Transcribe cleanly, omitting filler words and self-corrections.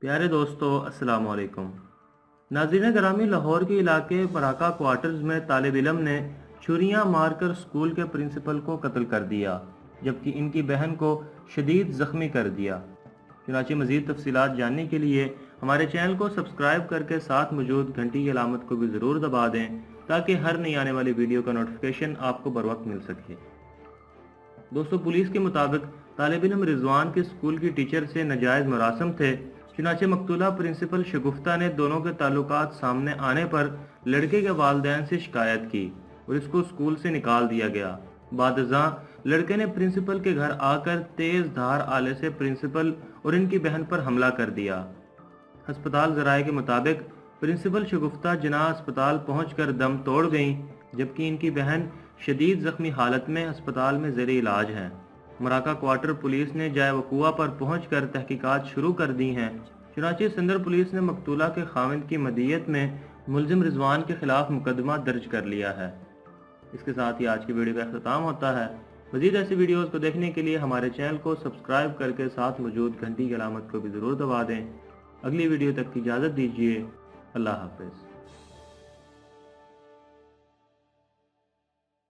प्यारे दोस्तों, अस्सलाम वालेकुम। नाज़रीन ग्रामी, लाहौर के इलाके मराका क्वार्टर्स में तालिब इल्म ने छुरियां मारकर स्कूल के प्रिंसिपल को कत्ल कर दिया, जबकि इनकी बहन को शदीद ज़ख्मी कर दिया। चुनांचे मज़ीद तफसीलात जानने के लिए हमारे चैनल को सब्सक्राइब करके साथ मौजूद घंटी की अलामत को भी ज़रूर दबा दें, ताकि हर नई आने वाली वीडियो का नोटिफिकेशन आपको बर वक्त मिल सके। दोस्तों, पुलिस के मुताबिक तालिब इल्म रिजवान के स्कूल की टीचर से नाजायज़ मरासम थे। चुनांचे मकतूला प्रिंसिपल शगुफ्ता ने दोनों के ताल्लुकात सामने आने पर लड़के के वालिदैन से शिकायत की और इसको स्कूल से निकाल दिया गया। बादज़ां लड़के ने प्रिंसिपल के घर आकर तेज धार आले से प्रिंसिपल और इनकी बहन पर हमला कर दिया। अस्पताल ज़राए के मुताबिक प्रिंसिपल शगुफ्ता जिना अस्पताल पहुंचकर दम तोड़ गईं, जबकि इनकी बहन शदीद जख्मी हालत में अस्पताल में ज़ेरे इलाज हैं। मराका क्वार्टर पुलिस ने जाए वकुआ पर पहुंचकर तहकीकात शुरू कर दी हैं। चुनांचे सिंदर पुलिस ने मकतूला के खाविंद की मदियत में मुलजिम रिजवान के खिलाफ मुकदमा दर्ज कर लिया है। इसके साथ ही आज की वीडियो का अख्ताम होता है। मज़ीद ऐसी वीडियोज़ को देखने के लिए हमारे चैनल को सब्सक्राइब करके साथ मौजूद घंटी की अलामत को भी ज़रूर दबा दें। अगली वीडियो तक की इजाज़त दीजिए। अल्लाह हाफ़िज़।